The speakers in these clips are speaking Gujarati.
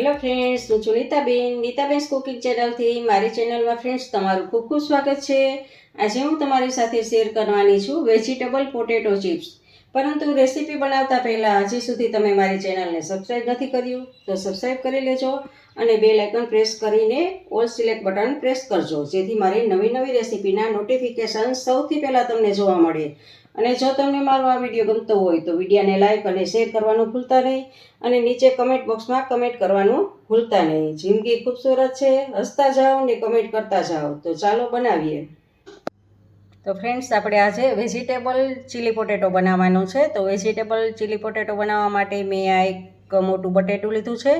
હેલો ફ્રેન્ડ્સ, હું છું નીતાબેન કુકિંગ ચેનલથી મારી ચેનલમાં ફ્રેન્ડ્સ તમારું ખૂબ ખૂબ સ્વાગત છે। આજે હું તમારી સાથે શેર કરવાની છું વેજીટેબલ પોટેટો ચિપ્સ। પરંતુ રેસીપી બનાવતા પહેલાં હજી સુધી તમે મારી ચેનલને સબસ્ક્રાઈબ નથી કર્યું તો સબસ્ક્રાઈબ કરી લેજો અને બેલ આઇકન પ્રેસ કરીને ઓલ સિલેક્ટ બટન પ્રેસ કરજો, જેથી મારી નવી રેસીપીના નોટિફિકેશન સૌથી પહેલાં તમને જોવા મળે। અને જો તમને મારો આ વિડીયો ગમતો હોય તો વિડીયોને લાઈક અને શેર કરવાનું ભૂલતા નહીં અને નીચે કમેન્ટ બોક્સમાં કમેન્ટ કરવાનું ભૂલતા નહીં। જિંદગી ખૂબસૂરત છે, હસતા જાઓ ને કમેન્ટ કરતા જાઓ। તો ચાલો બનાવીએ। તો ફ્રેન્ડ્સ, આપણે આજે વેજીટેબલ ચીલી પોટેટો બનાવવાનું છે। તો વેજીટેબલ ચીલી પોટેટો બનાવવા માટે મેં આ એક મોટું બટેટું લીધું છે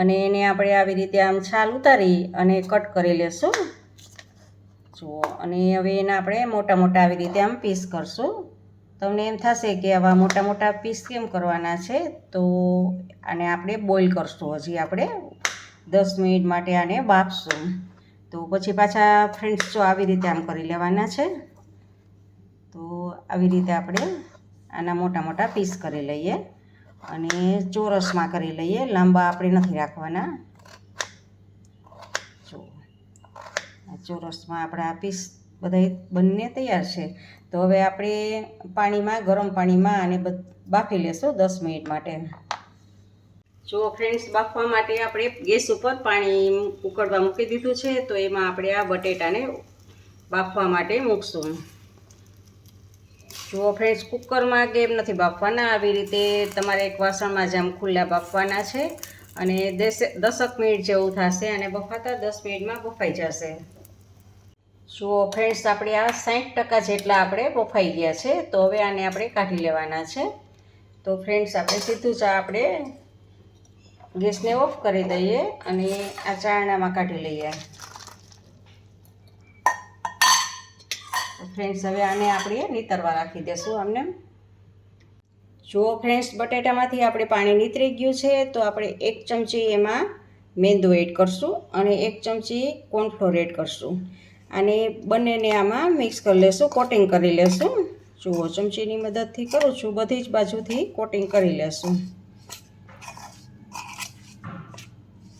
અને એને આપણે આવી રીતે આમ છાલ ઉતારી અને કટ કરી લેશું। જુઓ, અને હવે એના આપણે મોટા આવી રીતે આમ પીસ કરશું। તમને એમ થશે કે આવા મોટા પીસ કેમ કરવાના છે, તો આને આપણે બોઇલ કરશું। હજી આપણે 10 મિનિટ માટે આને બાફશું। તો પછી પાછા ફ્રેન્ડ્સ જો આવી રીતે આમ કરી લેવાના છે। તો આવી રીતે આપણે આના મોટા પીસ કરી લઈએ અને ચોરસમાં કરી લઈએ, લાંબા આપણે નથી રાખવાના। જો ચોરસમાં આપણા પીસ બધા બંને તૈયાર છે। તો હવે આપણે ગરમ પાણીમાં આને બાફી લેશું 10 મિનિટ માટે। જો ફ્રેન્ડ્સ, બાફવા માટે આપણે ગેસ ઉપર પાણી ઉકળવા મૂકી દીધું છે। તો એમાં આપણે આ બટેટાને બાફવા માટે મૂકશું। જો ફ્રેન્ડ્સ, કુકરમાં કે એમ નથી બાફવાના, આવી રીતે તમારે એક વાસણમાં જ આમ ખુલ્લા બાફવાના છે અને 10 મિનિટ જેવું થશે અને બફાતા 10 મિનિટમાં બફાઈ જશે। જો ફ્રેન્ડ્સ, આપણે આ 60% જેટલા આપણે બફાઈ ગયા છે। તો હવે આને આપણે કાઢી લેવાના છે। તો ફ્રેન્ડ્સ, આપણે સીધું જ આપણે ગેસને ઓફ કરી દઈએ અને આ ચાળણામાં કાઢી લઈએ। ફ્રેન્ડ્સ, હવે આને આપણે નીતરવા રાખી દઈશું આમને। જો ફ્રેન્ડ્સ, બટેટામાંથી આપણે પાણી નીતરી ગયું છે। તો આપણે 1 ચમચી એમાં મેંદો એડ કરશું અને 1 ચમચી કોર્નફ્લોર એડ કરશું। આને બંનેને આમાં મિક્સ કરી લેશું, કોટિંગ કરી લેશું। જુઓ, ચમચીની મદદથી કરું છું, બધી જ બાજુથી કોટિંગ કરી લેશું।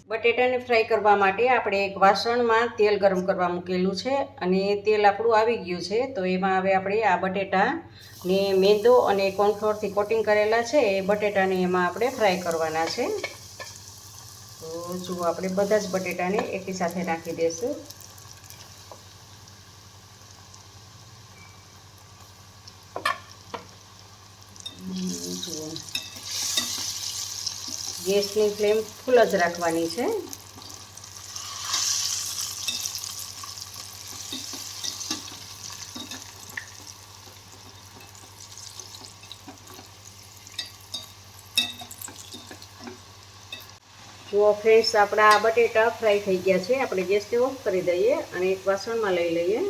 બટેટાને ફ્રાય કરવા માટે આપણે એક વાસણમાં તેલ ગરમ કરવા મૂકેલું છે અને તેલ આપણું આવી ગયું છે। તો એમાં હવે આપણે આ બટેટાને મેંદો અને કોર્નફ્લોરથી કોટિંગ કરેલા છે એ બટેટાને એમાં આપણે ફ્રાય કરવાના છે। તો જુઓ, આપણે બધા જ બટેટાને એકી સાથે નાખી દઈશું। જુઓ, ગેસની ફ્લેમ ફૂલ જ રાખવાની છે। જુઓ ફ્રેન્ડ્સ, આપણા બટેટા ફ્રાય થઈ ગયા છે। આપણે ગેસને ઓફ કરી દઈએ અને એક વાસણમાં લઈ લઈએ।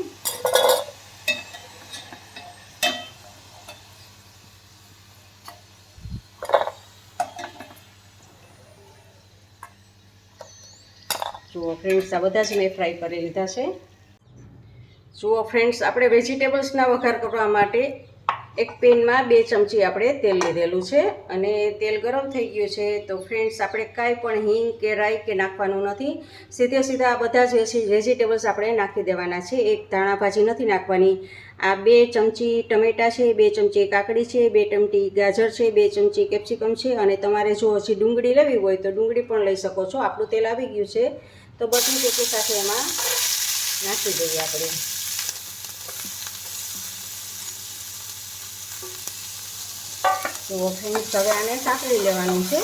જુઓ ફ્રેન્ડ્સ, આ બધા જ મેં ફ્રાય કરી લીધા છે। જુઓ ફ્રેન્ડ્સ, આપણે વેજીટેબલ્સના વઘાર કરવા માટે એક પેનમાં 2 ચમચી આપણે તેલ લીધેલું છે અને તેલ ગરમ થઈ ગયું છે। તો ફ્રેન્ડ્સ, આપણે કાંઈ પણ હિંગ કે રાઈ કે નાખવાનું નથી, સીધા બધા જ વેજીટેબલ્સ આપણે નાખી દેવાના છે। એક ધાણા ભાજી નથી નાખવાની। આ 2 ચમચી ટમેટાં છે, 2 ચમચી કાકડી છે, 2 ચમચી ગાજર છે, 2 ચમચી કેપ્સિકમ છે અને તમારે જો હજી ડુંગળી લેવી હોય તો ડુંગળી પણ લઈ શકો છો। આપણું તેલ આવી ગયું છે તો બધું જ એકી સાથે એમાં નાખી દઈએ આપણે। તો ફ્રેન્ડ્સ, હવે આને સાંતળી લેવાનું છે।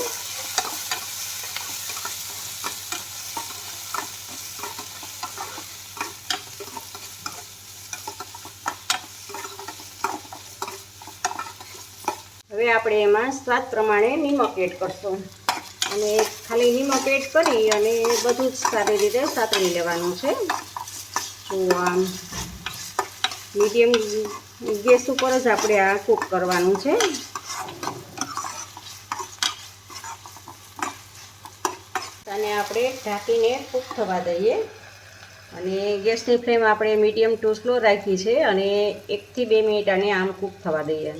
હવે આપણે એમાં સ્વાદ પ્રમાણે નિમક એડ કરશું અને ખાલી નિમક એડ કરી અને બધું જ સારી રીતે સાંતળી લેવાનું છે। તો આમ મીડિયમ ગેસ ઉપર જ આપણે આ કૂક કરવાનું છે। અને આપણે ઢાંકીને કૂક થવા દઈએ અને ગેસની ફ્લેમ આપણે મીડિયમ ટુ સ્લો રાખી છે અને 1 થી 2 મિનિટ આને આમ કૂક થવા દઈએ।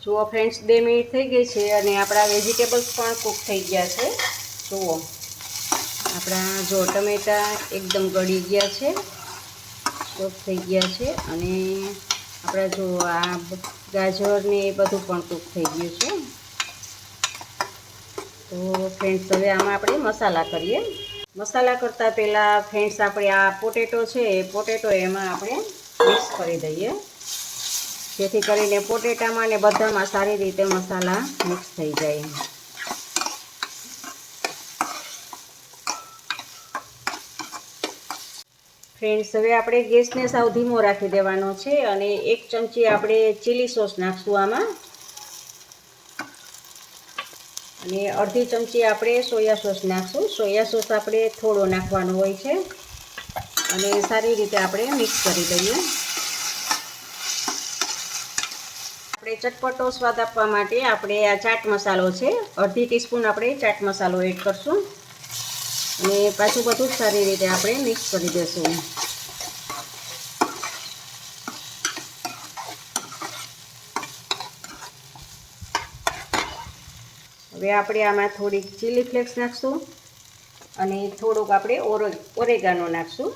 જુઓ ફ્રેન્ડ્સ, 2 મિનિટ થઈ ગઈ છે અને આપણા વેજીટેબલ્સ પણ કૂક થઈ ગયા છે। જુઓ, આપણા જો ટમેટા એકદમ ગળી ગયા છે, સોફ્ટ થઈ ગયા છે અને આપણા જો આ ગાજર ને એ બધું પણ કૂક થઈ ગયું છે. તો ફ્રેન્ડ્સ હવે આમાં આપણે મસાલા કરીએ. મસાલા કરતાં પહેલાં ફ્રેન્ડ્સ આપણે આ પોટેટો છે એ પોટેટો એમાં આપણે મિક્સ કરી દઈએ, જેથી કરીને પોટેટામાં ને બધામાં સારી રીતે મસાલા મિક્સ થઈ જાય. ફ્રેન્ડ્સ હવે આપણે ગેસને સાવ ધીમો રાખી દેવાનો છે અને 1 ચમચી આપણે ચીલી સોસ નાખશું આમાં અને અડધી ચમચી આપણે સોયા સોસ નાખશું. સોયા સોસ આપણે થોડો નાખવાનો હોય છે અને સારી રીતે આપણે મિક્સ કરી દઈએ. આપણે ચટપટો સ્વાદ આપવા માટે આપણે આ ચાટ મસાલો છે, અડધી ટીસ્પૂન આપણે ચાટ મસાલો એડ કરશું અને પાછું બધું જ સારી રીતે આપણે મિક્સ કરી દઈશું. હવે આપણે આમાં થોડીક ચીલી ફ્લેક્સ નાખશું અને થોડુંક આપણે ઓરેગાનો નાખશું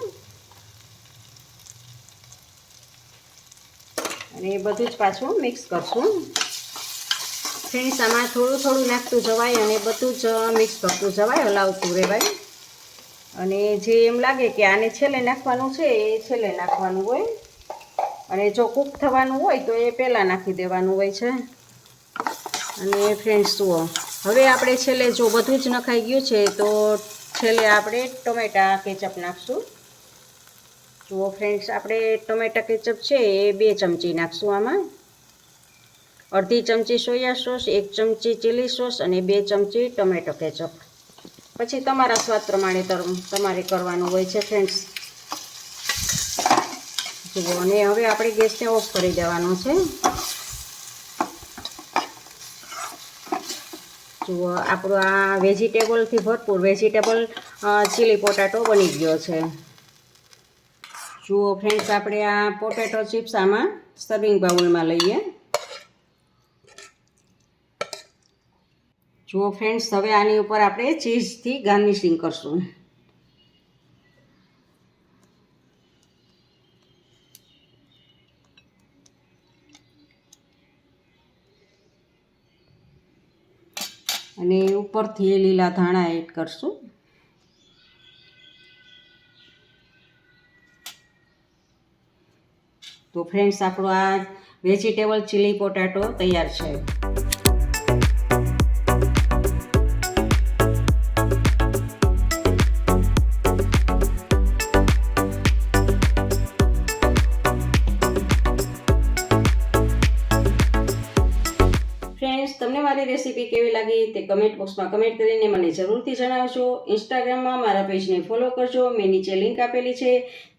અને બધું જ પાછું મિક્સ કરશું. ફ્રેન્ડ્સ આમાં થોડું નાખતું જવાય અને બધું જ મિક્સ કરતું જવાય, હલાવતું રહેવાય. અને જે એમ લાગે કે આને છેલ્લે નાખવાનું છે એ છેલ્લે નાખવાનું હોય અને જો કૂક થવાનું હોય તો એ પહેલાં નાખી દેવાનું હોય છે. અને ફ્રેન્ડ્સ જુઓ, હવે આપણે છેલ્લે જો બધું જ નખાઈ ગયું છે તો છેલ્લે આપણે ટમેટા કેચઅપ નાખશું. જુઓ ફ્રેન્ડ્સ, આપણે ટમેટા કેચઅપ છે એ 2 ચમચી નાખશું આમાં, અડધી ચમચી સોયા સોસ, 1 ચમચી ચીલી સોસ અને 2 ચમચી ટમેટો કેચઅપ. પછી તમારા સ્વાદ પ્રમાણે તમારે કરવાનું હોય છે ફ્રેન્ડ્સ. જુઓ, અને હવે આપણે ગેસને ઓફ કરી દેવાનો છે. જુઓ, આપણો આ વેજીટેબલથી ભરપૂર વેજીટેબલ ચીલી પોટેટો બની ગયો છે. જુઓ ફ્રેન્ડ્સ, આપણે આ પોટેટો ચિપ્સ આમાં સર્વિંગ બાઉલમાં લઈએ. જુઓ ફ્રેન્ડ્સ, હવે આની ઉપર આપણે ચીઝથી ગાર્નિશિંગ કરશું. અને ઉપરથી લીલા ધાણા એડ કરશું. તો ફ્રેન્ડ્સ, આપણો આ વેજીટેબલ ચીલી પોટેટો તૈયાર છે. ફ્રેન્ડ્સ, તમને મારી રેસીપી કેવી લાગી તે કમેન્ટ બોક્સમાં કમેન્ટ કરીને મને જરૂરથી જણાવજો. ઇન્સ્ટાગ્રામમાં મારા પેજને ફોલો કરજો, મેં નીચે લિંક આપેલી છે.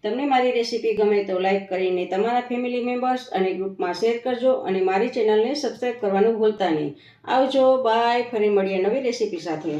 તમને મારી રેસીપી ગમે તો લાઈક કરીને તમારા ફેમિલી મેમ્બર્સ અને ગ્રુપમાં શેર કરજો અને મારી ચેનલને સબસ્ક્રાઈબ કરવાનું ભૂલતા નહીં. આવજો, બાય. ફરી મળીએ નવી રેસીપી સાથે.